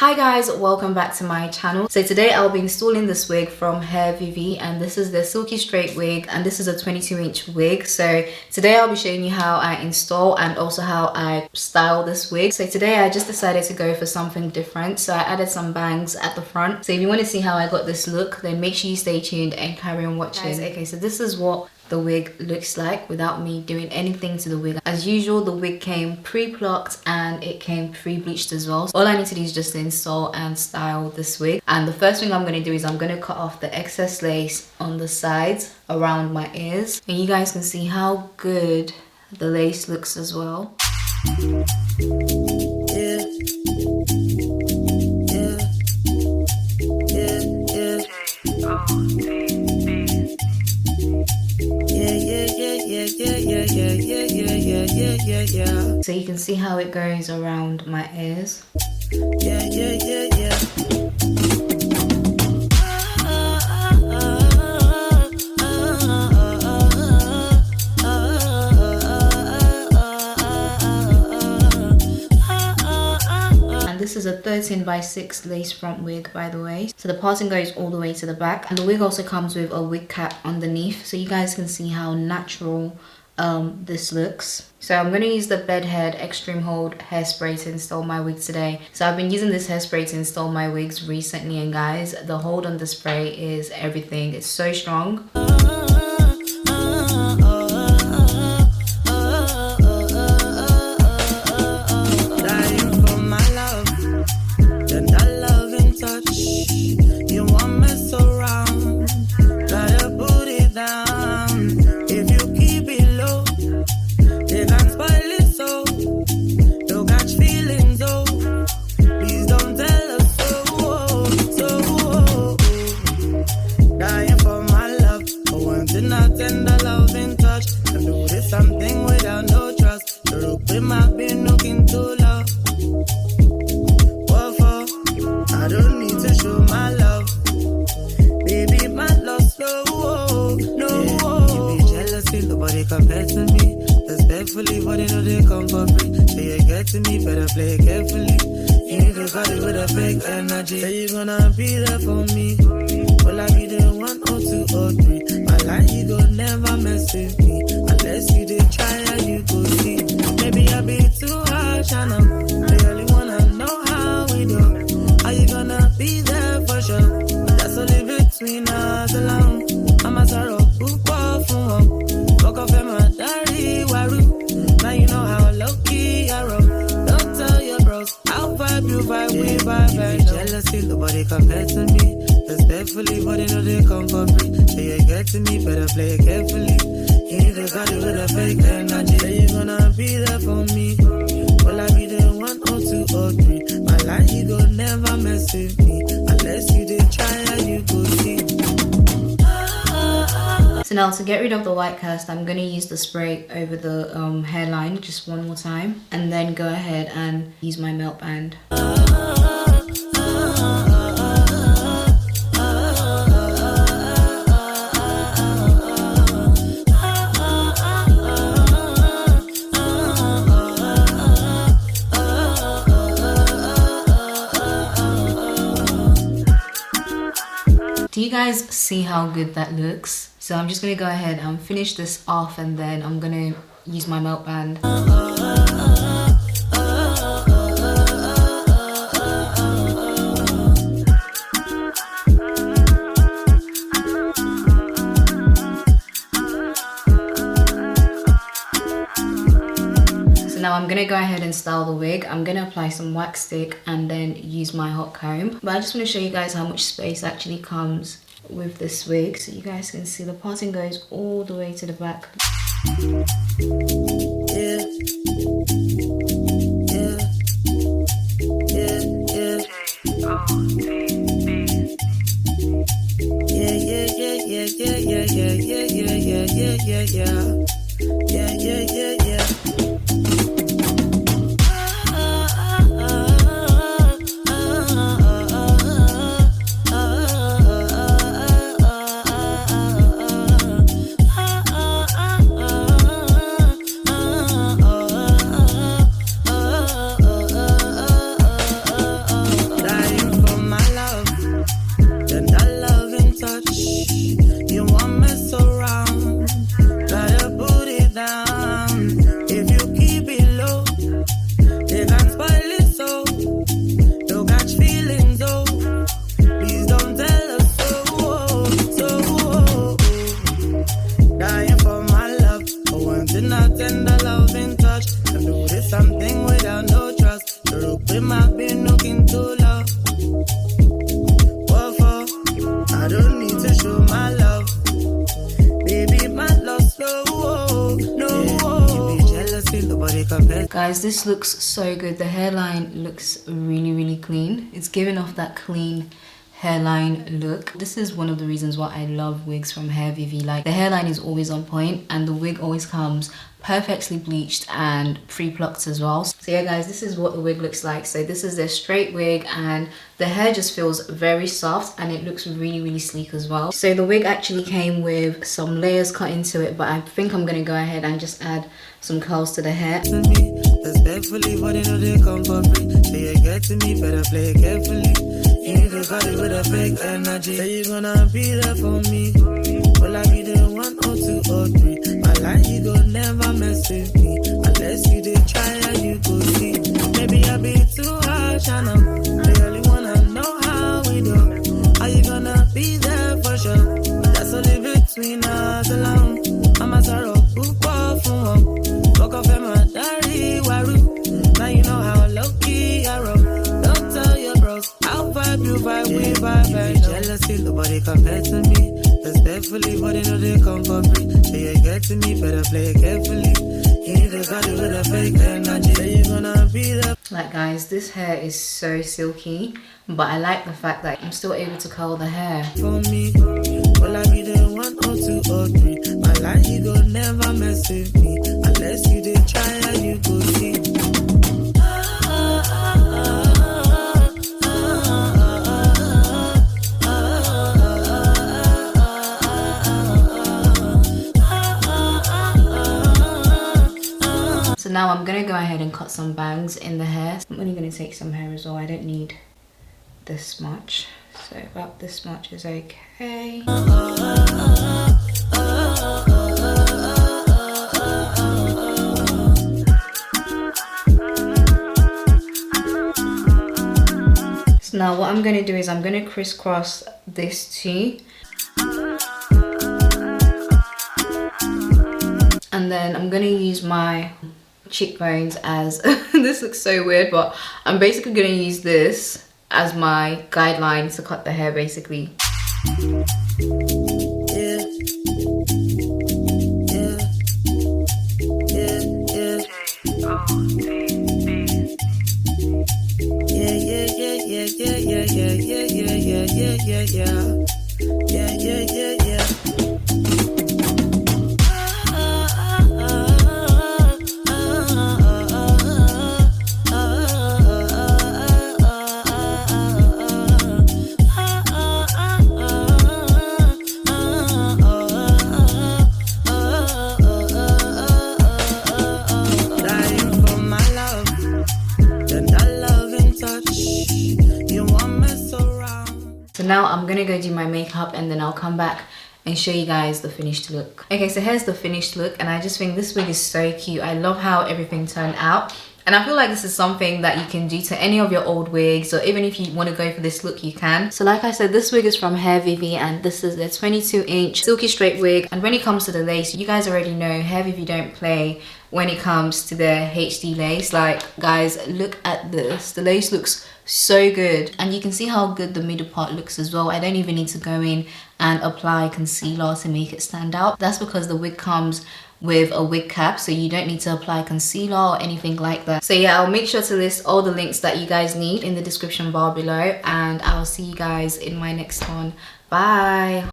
Hi guys, welcome back to my channel. So today I'll be installing this wig from Hairvivi, and this is the silky straight wig, and this is a 22-inch wig. So today I'll be showing you how I install and also how I style this wig. So today I just decided to go for something different, so I added some bangs at the front. So if you want to see how I got this look, then make sure you stay tuned and carry on watching. Guys, okay, so this is what the wig looks like without me doing anything to the wig. As usual, the wig came pre-plucked and it came pre-bleached as well. All I need to do is just install and style this wig. And the first thing I'm going to do is I'm going to cut off the excess lace on the sides around my ears, and you guys can see how good the lace looks as well. So you can see how it goes around my ears. And this is a 13x6 lace front wig, by the way. So the parting goes all the way to the back, and the wig also comes with a wig cap underneath, so you guys can see how natural this looks. So I'm going to use the Bedhead Extreme Hold hairspray to install my wig today. So I've been using this hairspray to install my wigs recently, and guys, the hold on the spray is everything. It's so strong. Compared to me, respectfully, but they know they come for free. So you get to me, better play carefully. You need to cut it with a fake energy. Say you gonna be there for me. Will I be the 1 or 2 or 3? My life, you go never mess with me. Unless you did try and you go see. Maybe I'll be too harsh, I know. They only wanna know how we do. Are you gonna be there for sure? That's only between us alone. I'm a sorrow, poop off from home. Now you know how low-key I roll. Don't tell your bros, I'll vibe, you vibe, we vibe. Jealousy, nobody compared to me. Respectfully, but they know they come for free. So you get to me, better play carefully. You need to got it with a fake energy. Say you gonna be there for me. Will I be the 1 or 2 or 3? My life, you go never mess with me. Unless you did try and you go see. So now to get rid of the white cast, I'm going to use the spray over the hairline just one more time, and then go ahead and use my melt band. Do you guys see how good that looks? So I'm just going to go ahead and finish this off, and then I'm going to use my melt band. So now I'm going to go ahead and style the wig. I'm going to apply some wax stick and then use my hot comb. But I just want to show you guys how much space actually comes with this wig, so you guys can see the parting goes all the way to the back. guys, this looks so good. The hairline looks really clean. It's giving off that clean hairline look. This is one of the reasons why I love wigs from Hairvivi. Like, the hairline is always on point and the wig always comes perfectly bleached and pre-plucked as well. So yeah guys, this is what the wig looks like. So this is their straight wig and the hair just feels very soft and it looks really sleek as well. So the wig actually came with some layers cut into it, but I think I'm gonna go ahead and just add some curls to the hair. Respectfully, but you know they come for free. So you get to me, better play carefully. You need to cut it with a fake energy. Say you're gonna be there for me. Will I be the 1 or 2 or 3? My life, you go never mess with me. Unless you did try and you go see. Maybe I'll be too harsh, I know. They only wanna know how we do. Are you gonna be there for sure? That's only between us alone. I'm a sorrow, poop off from home. Fuck off in my diary, waru. Now you know how low-key I roll. Don't tell your bros, I'll vibe, you vibe, we vibe. If you jealousy, nobody compared to me. Respectfully, but you know they come for free. So you get to me, better play carefully. You need to cut it with a fake energy. Say you're gonna be there. Like guys, this hair is so silky, but I like the fact that I'm still able to curl the hair. For me, will I be the 1 or 2 or 3? My life, you go never mess with me. Unless you did try and you go see. So now I'm gonna go ahead and cut some bangs in the hair. I'm only gonna take some hair as well. I don't need this much. So about this much is okay. So now what I'm gonna do is I'm gonna crisscross this too. And then I'm gonna use my cheekbones as this looks so weird, but I'm basically gonna use this as my guideline to cut the hair basically. So now I'm gonna go do my makeup and then I'll come back and show you guys the finished look. Okay, so here's the finished look and I just think this wig is so cute. I love how everything turned out. And I feel like this is something that you can do to any of your old wigs, or even if you want to go for this look, you can. So like I said, this wig is from Hairvivi and this is their 22-inch silky straight wig. And when it comes to the lace, you guys already know Hairvivi don't play when it comes to their HD lace. Like guys, look at this. The lace looks so good and you can see how good the middle part looks as well. I don't even need to go in and apply concealer to make it stand out. That's because the wig comes with a wig cap, so you don't need to apply concealer or anything like that. So yeah, I'll make sure to list all the links that you guys need in the description bar below, and I'll see you guys in my next one. Bye.